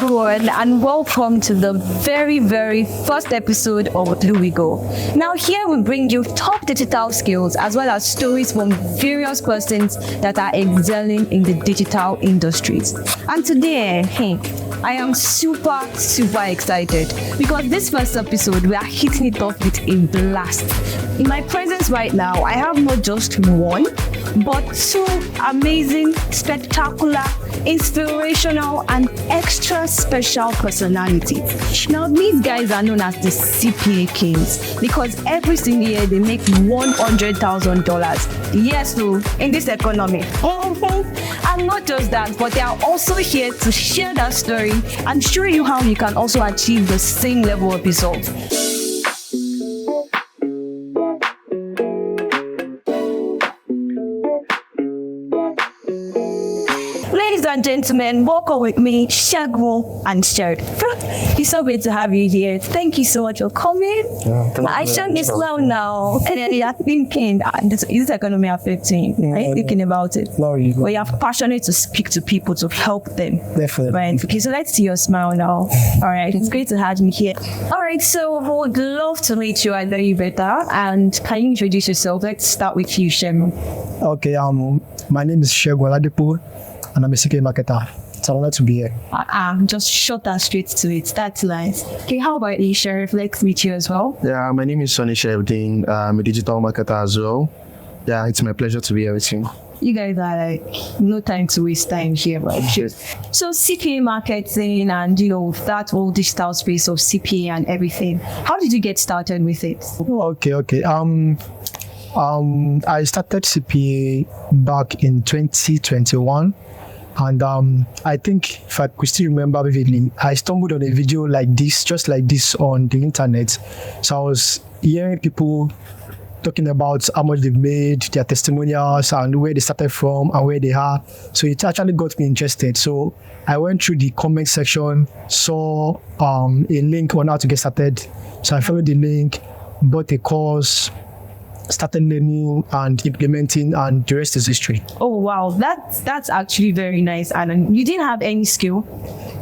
everyone, and welcome to the very, very first episode of Bluwigo. Now, here we bring you top digital skills as well as stories from various persons that are excelling in the digital industries. And today, I am super excited because this first episode, we are hitting it off with a blast. In my presence right now, I have not just one, but two amazing, spectacular, inspirational, and extra special personalities. Now, these guys are known as the CPA Kings because every single year they make $100,000. Yes, so in this economy. And not just that, but they are also here to share that story and show you how you can also achieve the same level of results. Ladies and gentlemen, welcome with me, Shagmo and Sherd. It's so great to have you here. Thank you so much for coming. I showed this well now, and then you're thinking, is this economy affecting? Are you thinking about it? No, Well, you're passionate to speak to people, to help them. Definitely. Right. Okay, so let's see your smile now. All right, it's great to have you here. All right, so we would love to meet you and know you better. And can you introduce yourself? Let's start with you, Shem. Okay, my name is Shegwa Ladipo, and I'm a CPA marketer. It's an honor to be here. Just short and straight to it. That's nice. Okay, how about you, Sheriff? Let's meet you as well. Yeah, my name is Sonny Sheriff. I'm a digital marketer as well. Yeah, it's my pleasure to be here with you. You guys are like, no time to waste time here, right? So CPA marketing and, that whole digital space of CPA and everything. How did you get started with it? Okay. I started CPA back in 2021. And I think, if I could still remember vividly, I stumbled on a video like this, just like this on the internet. So I was hearing people talking about how much they've made, their testimonials, and where they started from and where they are. So it actually got me interested. So I went through the comment section, saw a link on how to get started. So I followed the link, bought a course, started learning and implementing, and the rest is history. Oh wow, that's actually very nice. And you didn't have any skill?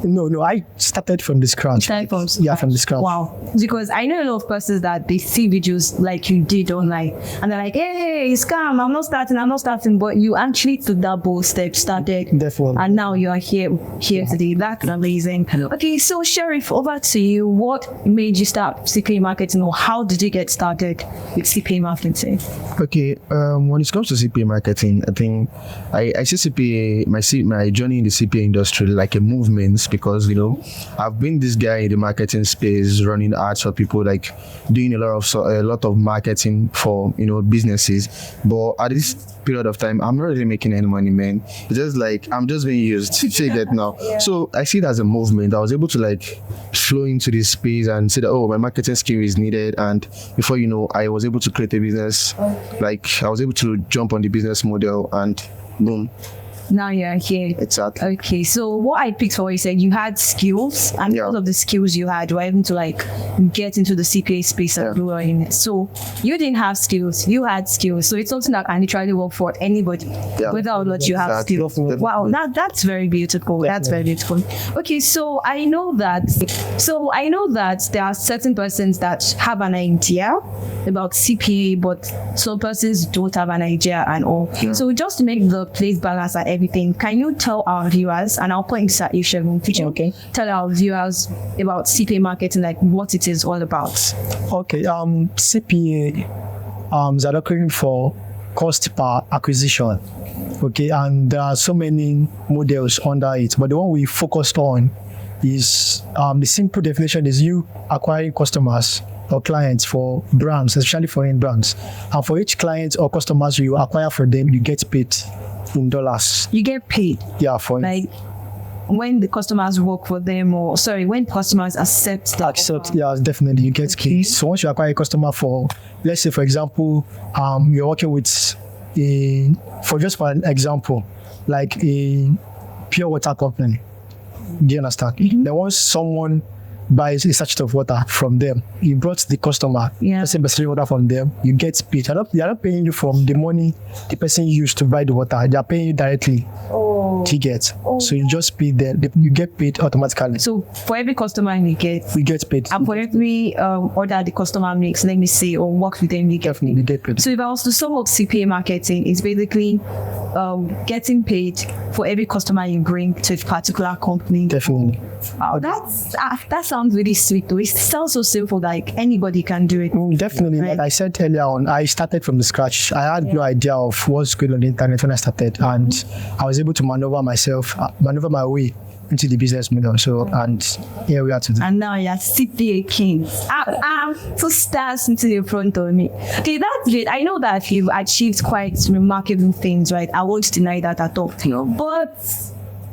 No, I started from the scratch. From the scratch. Wow, because I know a lot of persons that they see videos like you did online, and they're like, "Hey, scam! I'm not starting." But you actually took that bold step, started, Definitely. And now you are here today. That's amazing. Okay, so Sheriff, over to you. What made you start CPA marketing, or how did you get started with CPA marketing? Okay, when it comes to CPA marketing, I think I see CPA, my journey in the CPA industry like a movement, because I've been this guy in the marketing space, running ads for people, like doing a lot of marketing for businesses. But at this period of time, I'm not really making any money, man. It's just like I'm just being used to take that now. Yeah. So I see it as a movement. I was able to flow into this space and say that, my marketing skill is needed. And before I was able to create a business. I was able to jump on the business model, and boom. Now you're here. Exactly. Okay, so what I picked for what you said, you had skills, and because of the skills you had, you were able to get into the CPA space and grow in it. So you didn't have skills, you had skills. So it's something that can literally work for anybody, whether or not you have skills. Wow, that's very beautiful. That's very beautiful. Okay, so I know that there are certain persons that have an idea about CPA, but some persons don't have an idea and all. Yeah. So just to make the place balance and everything, can you tell our viewers, and I'll point this at you, Shegun, tell our viewers about CPA marketing, what it is all about? Okay, CPA is looking for cost per acquisition. Okay, and there are so many models under it, but the one we focused on is the simple definition is you acquiring customers or clients for brands, especially foreign brands. And for each client or customers you acquire for them, you get paid in dollars. You get paid? Yeah, for when the customers work for them, when customers accept that. Yeah, definitely, you get paid. So once you acquire a customer for, let's say for example, you're working with for an example, like a pure water company. Do you understand? Mm-hmm. Then once someone buys a sachet of water from them, you brought the customer, let's say bestseller water from them, you get paid. They are not paying you from the money the person used to buy the water. They are paying you directly. Oh, Do you get? So you just pay them. You get paid automatically. So for every customer you get, We get paid. and for every order the customer makes, let me say, or works with them, you get Definitely get paid. So if I was to sum up CPA marketing, it's basically getting paid for every customer you bring to a particular company. Definitely. Wow, that sounds really sweet though. It sounds so simple, like anybody can do it. Definitely. Right. Like I said earlier on, I started from the scratch. I had no idea of what's going on the internet when I started, and I was able to maneuver my way into the business model. So, and here we are today. And now you're CPA Kings. So stars into the front of me. Okay, that's great. I know that you've achieved quite remarkable things, right? I won't deny that at all. But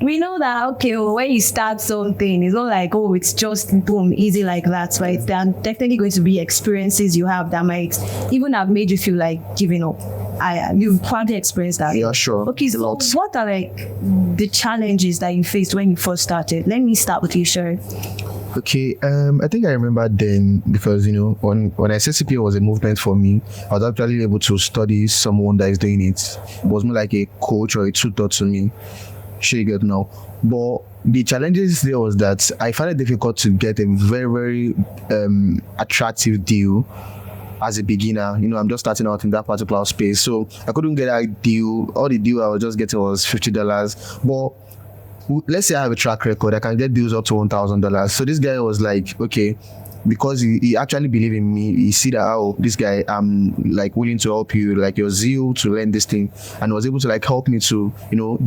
we know that, okay, when you start something, it's not like, oh, it's just boom, easy like that, right? There are definitely going to be experiences you have that might even have made you feel like giving up. You've probably experienced that. Yeah, sure. Okay, so what are like the challenges that you faced when you first started? Let me start with you, Sherry. Okay, I think I remember then because when I said CPA was a movement for me, I was actually able to study someone that is doing it. It was more like a coach or a tutor to me. Sure, you get now. But the challenges there was that I found it difficult to get a very, very attractive deal as a beginner. I'm just starting out in that particular space, so I couldn't get a deal. All the deal I was just getting was $50. But let's say I have a track record, I can get deals up to $1,000. So this guy was like, okay, because he actually believed in me. He see that, oh, this guy, I'm like willing to help you, like your zeal to learn this thing, and was able to like help me to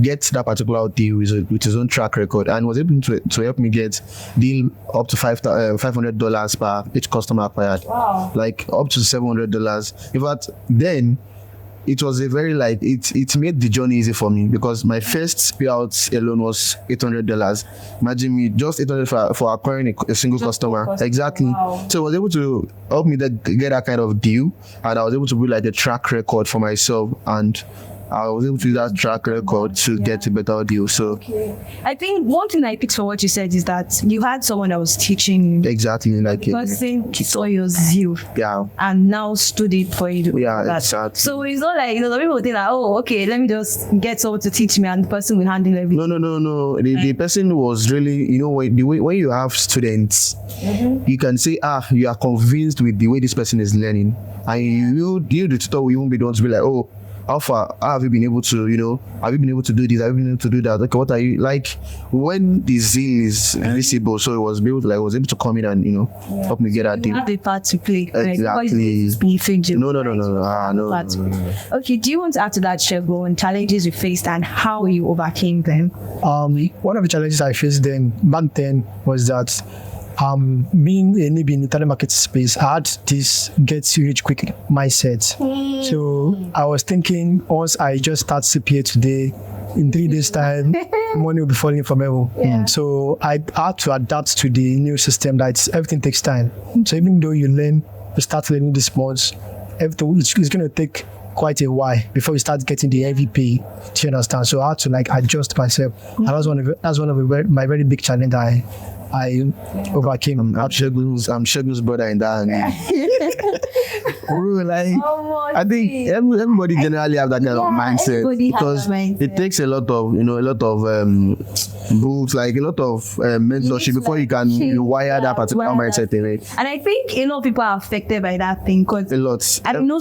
get that particular deal with his own track record, and was able to help me get deal up to $500 per each customer acquired. Wow. Like up to $700. In fact, then it was a very it made the journey easy for me, because my first payout alone was $800. Imagine me just $800 for acquiring a single customer. Exactly. Wow. So it was able to help me get that kind of deal, and I was able to build like a track record for myself, and I was able to use that track record to get a better deal. So I think one thing I picked from what you said is that you had someone that was teaching you. exactly, like The person saw your zeal yeah, and now stood it for you. yeah, That. exactly. So it's not like the people think like, oh, okay, let me just get someone to teach me, and the person will handle everything. No. The person was really, when you have students, you can say, you are convinced with the way this person is learning, and you the tutor will even be the one to be like, oh, how far have you been able to, have you been able to do this? Have you been able to do that? Okay, what are you like when the zeal is visible? So it was able to come in and help me get that deal. You have a part to play. Right? Exactly. No. Okay, do you want to add to that, Shego, and challenges you faced and how you overcame them? One of the challenges I faced back then was that being a newbie in the internet market space, I had this get rich quick mindset. So I was thinking, once I just start CPA today, in 3 days time, money will be falling from heaven. Yeah. So I had to adapt to the new system that everything takes time. So even though you start learning this month, everything it's going to take quite a while before you start getting the heavy pay. Do you understand? So I had to adjust myself. And that's one of my very big challenge I overcame. I'm Shegun's brother in that. Bro, I think everybody generally have that kind of mindset, because it takes a lot of books, like a lot of mentorship before you can wire that particular mindset in it. And I think a lot of people are affected by that thing, because A lot. I know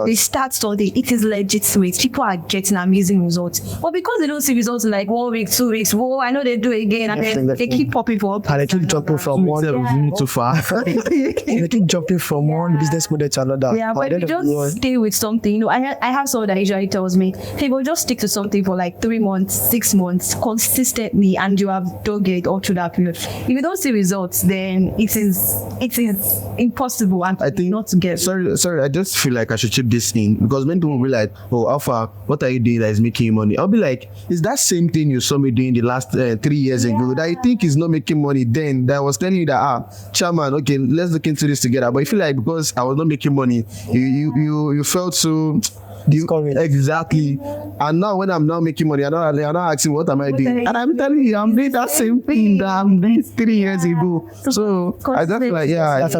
they start studying, it is legitimate, people are getting amazing results, but because they don't see results in like 1 week, 2 weeks, I know they do it again, and then they keep popping up. And I keep jumping from one too far. they keep jumping from one business model to another. Yeah, but if you just stay with something, I have someone that usually tells me, hey, we'll just stick to something for like 3 months, 6 months, consistently, and you have done it all through that period. If you don't see results, then it is impossible and I think not to get. Sorry, I just feel like I should chip this in, because many people will be like, oh, Alpha, what are you doing that is making you money? I'll be like, it's that same thing you saw me doing the last 3 years ago that I think is not making money then, that I was telling you that, chairman, okay, let's look into this together. But I feel like because I was not making money, you felt so Exactly. And now when I'm now making money, I'm not asking what am I doing. And I'm telling you, I'm doing that same thing that I'm doing 3 years ago. So I just feel like, that's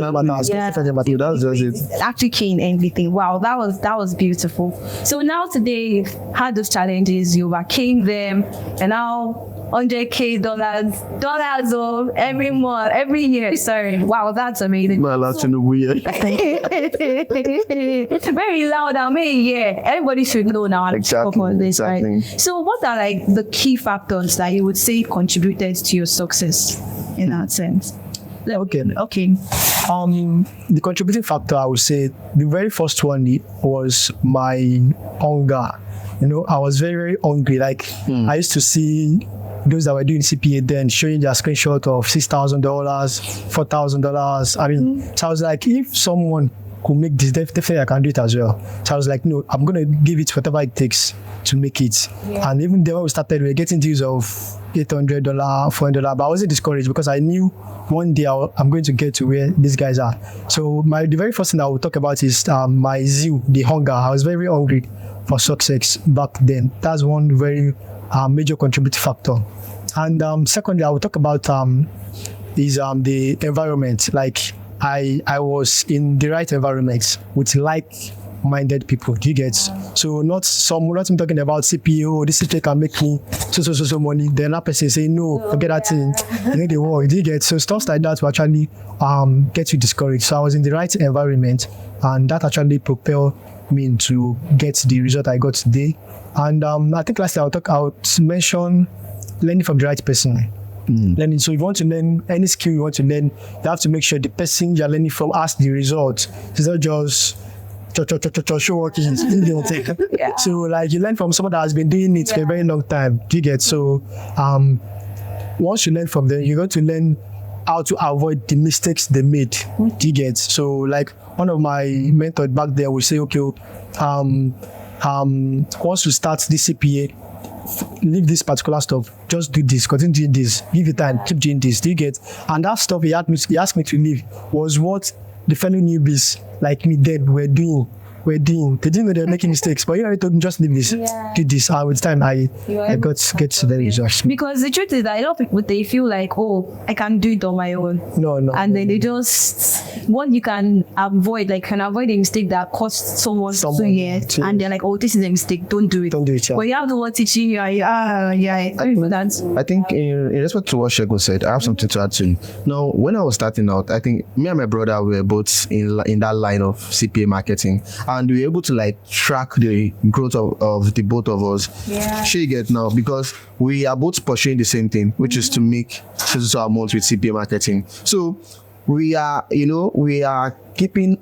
just it. Actually keen everything. Wow, that was beautiful. So now today you've had those challenges, you overcame them, and now $100K every month, every year. Sorry. Wow, that's amazing. My last in the weird. Very loud. I mean, yeah. Everybody should know now. Exactly. Right? So what are like the key factors that you would say contributed to your success in that sense? Okay. The contributing factor, I would say, the very first one was my hunger. I was very, very hungry. Like, I used to see those that were doing CPA then showing their screenshot of $6,000, $4,000. I mean, so I was like, if someone could make this, definitely I can do it as well. So I was like, no, I'm going to give it whatever it takes to make it. Yeah. And even then when we started, we were getting deals of $800, $400, but I wasn't discouraged because I knew one day I'm going to get to where these guys are. So the very first thing I will talk about is my zeal, the hunger. I was very, very hungry for success back then. That's one very major contributing factor. And secondly, I will talk about is the environment. Like I was in the right environment with like-minded people. Do you get? So not me talking about CPA. This CPA can make me so money. Then that person say no, forget that thing. The war. Do you get? So stuff like that will actually get you discouraged. So I was in the right environment, and that actually propelled me to get the result I got today. And I think lastly I'll mention learning from the right person. Learning. So if you want to learn any skill you want to learn, you have to make sure the person you're learning from has the result. It's not just show working. Yeah. So like you learn from someone that has been doing it for a very long time. Do you get? So once you learn from them, you're going to learn how to avoid the mistakes they made. Do you get? So like one of my mentors back there will say, okay, once you start the CPA, leave this particular stuff, just do this, continue doing this, give it time, keep doing this. Do you get? And that stuff he asked me to leave was what the fellow newbies like me then were doing. They didn't know they were making mistakes, but I told them just leave this, do this. With time I got to the result. Because the truth is that a lot of people, they feel like, oh, I can do it on my own. No. And then they just, what you can avoid the mistake that cost someone 2 years, and they're like, oh, this is a mistake, don't do it. Yeah. But you have the one teaching you, I think in respect to what Shegun said, I have something to add to you. Now, when I was starting out, I think me and my brother were both in that line of CPA marketing. And we were able to like track the growth of the both of us. Yeah. She get now because we are both pursuing the same thing, which is to make so amounts with CPA marketing. So we are keeping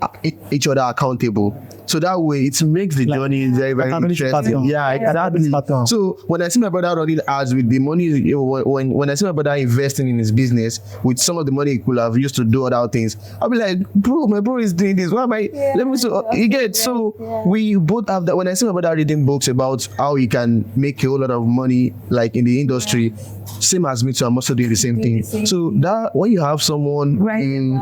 each other accountable. So that way it makes the journey very, very interesting. Yeah, exactly. So when I see my brother running ads with the money, when I see my brother investing in his business with some of the money he could have used to do other things, I'll be like, bro, my bro is doing this. Why am I? Let me you get. So we both have that. When I see my brother reading books about how he can make a whole lot of money, like in the industry, same as me too, I'm also doing the same thing. So that when you have someone in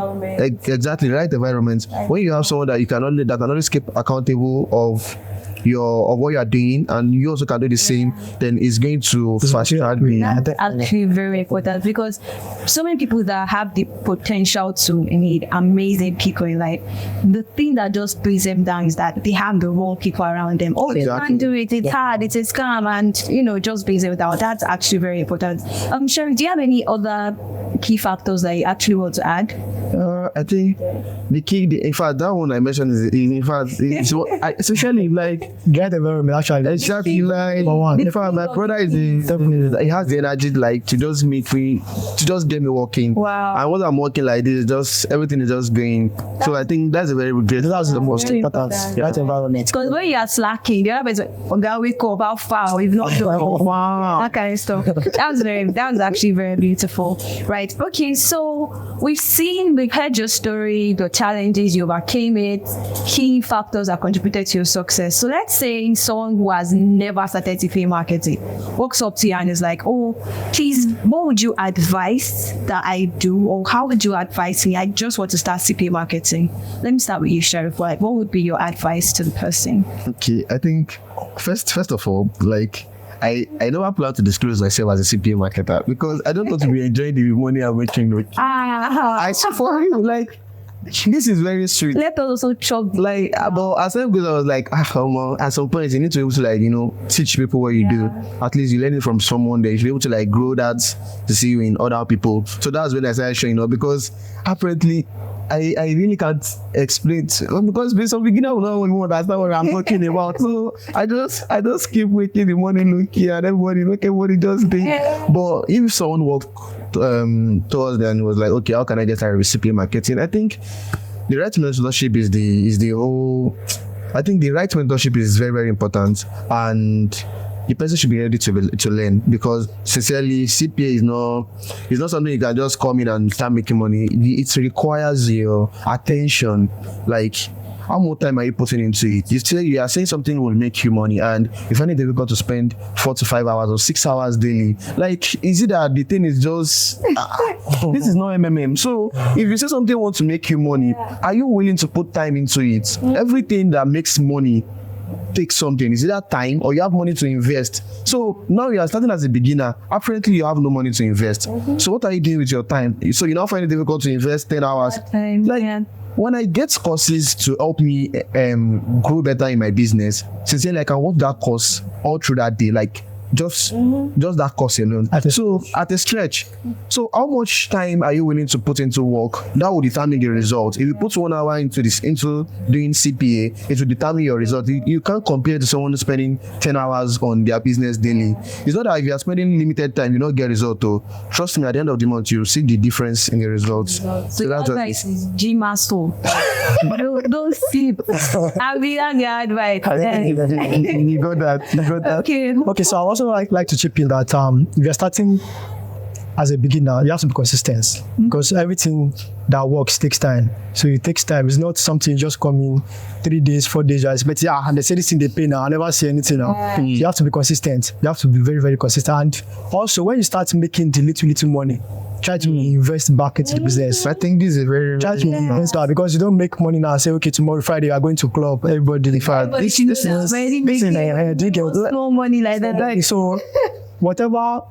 exactly right environment, when you have someone that can always keep accountable of what you are doing, and you also can do the same, then it's going to fast track me. That's actually very important, because so many people that have the potential to meet amazing people in life, the thing that just brings them down is that they have the wrong people around them. Oh, they can't do it, it's hard, it's a scam, and just brings them down. That's actually very important. Sharon, do you have any other key factors that you actually want to add? I think the key, in fact, that one I mentioned is especially like get environment. Actually, exactly. Like in fact, my brother definitely he has the energy like to just meet me, to just get me working. Wow. And when I'm working like this, just everything is just going. So I think that's a very great. That's the most important. That environment. Because when you are slacking, the other person will wake up how far we've not done. Wow. That kind of stuff. That was actually very beautiful. Right. Okay. So we've heard your your story, the challenges you overcame it, key factors that contributed to your success. So let's say someone who has never started CPA marketing walks up to you and is like, oh, please, what would you advise that I do? Or how would you advise me? I just want to start CPA marketing. Let me start with you, Sheriff. Like, what would be your advice to the person? Okay, I think first of all, like I never plan to disclose myself as a CPA marketer because I don't want to be enjoying the money I'm making. I for you, like this is very sweet. Let us also chop. Like, but as time goes, I was like, at some point, you need to be able to, like, teach people what you do. At least you learn it from someone. There, you should be able to, like, grow that to see you in other people. So that's when I started showing up because apparently, I really can't explain because some beginner will not understand what I'm talking about. So I just keep making the money look here and everybody look at what it does think. But if someone walked towards them and was like, okay, how can I get started with CPA marketing? I think the right mentorship is the whole. I think the right mentorship is very, very important, and the person should be ready to learn because sincerely, CPA is not something you can just come in and start making money. It requires your attention. Like, how much time are you putting into it? You are saying something will make you money, and you find it difficult to spend 4 to 5 hours or 6 hours daily. Like, is it that the thing is just this is not MMM? So, if you say something wants to make you money, are you willing to put time into it? Everything that makes money take something. Is it that time or you have money to invest? So now you are starting as a beginner. Apparently you have no money to invest. So what are you doing with your time? So you now find it difficult to invest 10 hours. When I get courses to help me grow better in my business, sincerely I can work that course all through that day. Like just that course alone. At a stretch. So how much time are you willing to put into work? That will determine the result. If you put 1 hour into doing CPA, it will determine your result. You can't compare to someone who's spending 10 hours on their business daily. It's not that if you are spending limited time, you don't get result though. Trust me, at the end of the month, you'll see the difference in the results. So that's advice is G-Master. Don't sleep. I'll be on your advice. You got that. Okay, so I also like to chip in that if you're starting as a beginner, you have to be consistent because everything that works takes time. So it takes time. It's not something you just come in 3 days, 4 days, you expect, and they say this thing they pay now, I never see anything now. You have to be consistent. You have to be very, very consistent. And also when you start making the little money, try to invest back into the business. I think this is very try to invest because you don't make money now and say, okay, tomorrow Friday we are going to club, everybody this is no money like that. So whatever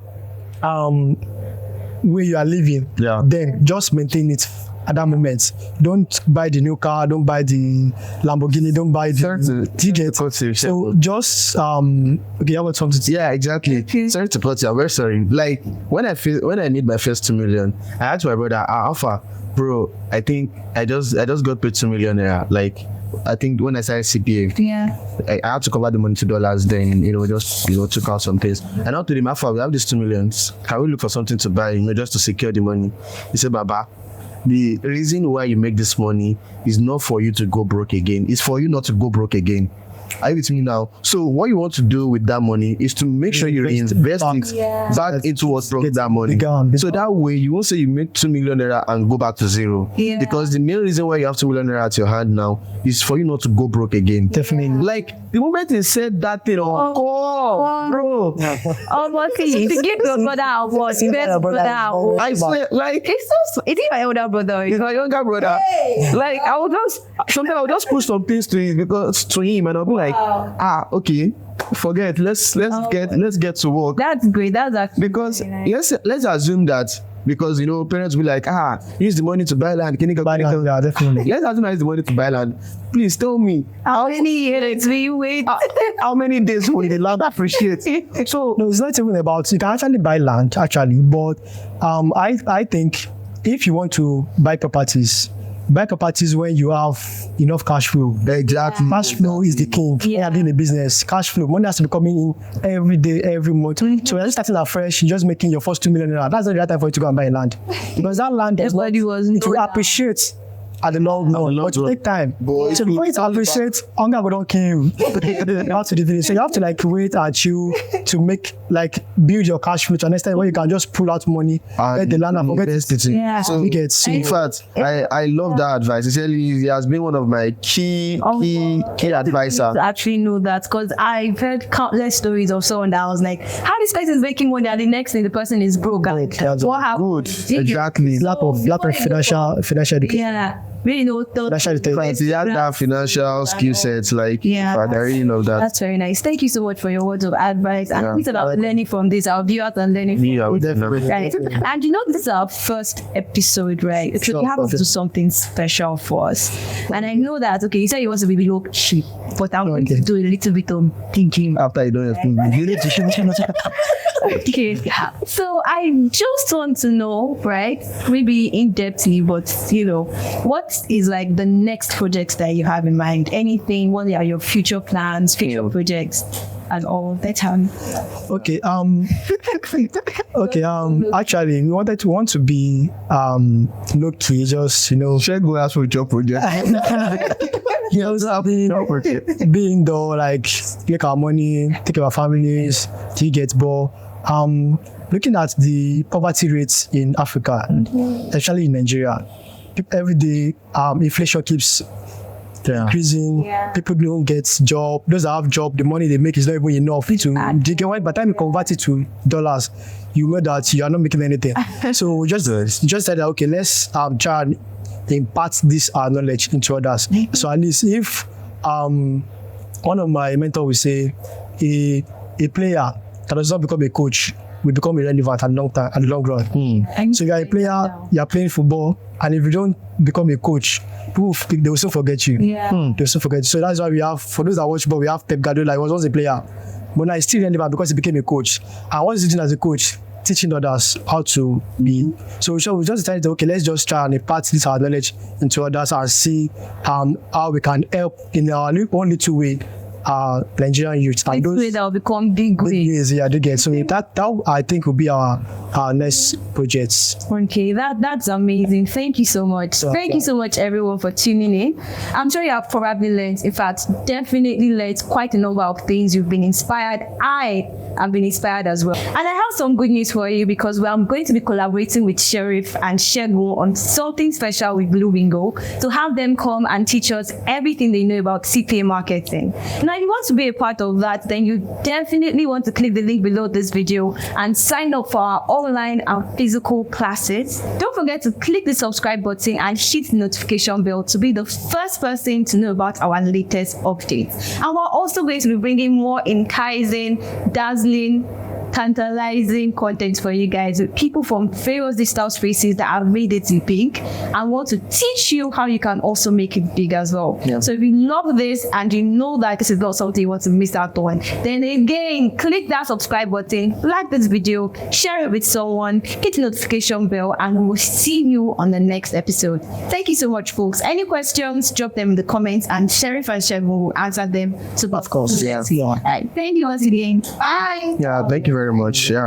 way you are living, then just maintain it at that moment. Don't buy the new car, don't buy the Lamborghini, don't buy the ticket. So just okay, I want something to yeah, exactly. Sorry to put you, I'm very sorry. Like when I need my first 2 million, I asked my brother, Alpha, bro, I think I just got paid 2 million naira. Like I think when I started CPA, I had to convert the money to dollars. Then just took out some things. And I told him, Alpha, we have these 2 million. Can we look for something to buy? Just to secure the money. He said, Baba, the reason why you make this money is not for you to go broke again. It's for you not to go broke again. Are you with me now? So what you want to do with that money is to make sure you reinvest it back into what brought that money. So that way you won't say you make 2 million naira and go back to zero. Because the main reason why you have 2 million naira at your hand now is for you not to go broke again. Definitely. Like the moment he said that thing, bro. To give your brother award, best brother award. I swear, like it's my older brother. He's my younger brother. Like sometimes I would just push some things to him and I'll be like, okay, forget. Let's get to work. That's great. That's actually because let's assume that because parents will be like, use the money to buy land. Can you buy land? Yeah, definitely. Let's assume I use the money to buy land. Please tell me how many years will you wait? How many days will the land appreciate? So no, it's not even about you can actually buy land but I think if you want to buy properties when you have enough cash flow. Exactly. Cash flow is the king. Yeah, in a business. Cash flow. Money has to be coming in every day, every month. So you're just starting afresh, you're just making your first 2 million naira. That's not the right time for you to go and buy land. Because that land it will appreciate at the long run. But it take time. So before you appreciate, hunger will not came. You have to do this. So you have to like wait and chill to make like build your cash flow to an extent where you can just pull out money, get the land and forget it. Yeah. So You get in fact, I love that advice. He has been one of my key advisor. To actually know that, because I've heard countless stories of someone that was like, how this person is making money and the next thing the person is broke. What happened? Good. Exactly. lack of financial education. Yeah. Really know Financial education. He has that financial skill set. Like, Yeah. I really love that. That's very nice. Thank you so much for your words of advice. And Yeah. we are learning from this. Our viewers are learning from Yeah, this. definitely. Right. And you know, this is our first episode, right? So we have to do something special for us. And I know that, okay, you said you want to be below cheap, but I'm going to do a little bit of thinking. After you don't have you need to Okay. So I just want to know, right? Maybe in depthly, but you know, what is like the next projects that you have in mind? Anything? What are your future plans, future projects, and all that? Okay. Actually, we want to be low key, just share go ask for job project. being though, like make our money, take care of our families, till get more. Looking at the poverty rates in Africa, especially in Nigeria, every day inflation keeps increasing. Yeah. People don't get job. Those that have job, the money they make is not even enough to. They get by the time you convert it to dollars, you know that you are not making anything. So we just said that, okay, let's try and impart this knowledge into others. So at least if one of my mentors will say a player that does not become a coach will become irrelevant at the long run. So you are a player, you are playing football, and if you don't become a coach, they will still forget you. Yeah. They will still forget you. So that's why we have, for those that watch ball, we have Pep Guardiola. He was once a player, but now he's still relevant because he became a coach. And what is he doing as a coach? Teaching others how to be. So we just decided, okay, let's just try and impart this our knowledge into others and see how we can help in our own little way Nigerian youth. And This way that will become big way. yes, yeah, they get. So that I think will be our next projects. Okay, that's amazing. Thank you so much. Thank you so much, everyone, for tuning in. I'm sure you have probably learned, in fact, definitely learned quite a number of things. You've been inspired. I have been inspired as well. And I have some good news for you, because I'm going to be collaborating with Sheriff and Shego on something special with Bluwigo to have them come and teach us everything they know about CPA marketing. Now, if you want to be a part of that, then you definitely want to click the link below this video and sign up for our online and physical classes. Don't forget to click the subscribe button and hit the notification bell to be the first person to know about our latest updates. And we're also going to be bringing more enticing, dazzling, tantalizing content for you guys with people from various digital spaces that have made it big and want to teach you how you can also make it big as well. Yeah. So if you love this and you know that this is not something you want to miss out on, then again, click that subscribe button, like this video, share it with someone, hit the notification bell, and we'll see you on the next episode. Thank you so much, folks. Any questions, drop them in the comments, and Sheriff and Sheriff will answer them. So, Of course, yeah. All right. Thank you once again. Bye. Yeah, thank you very much. Yeah.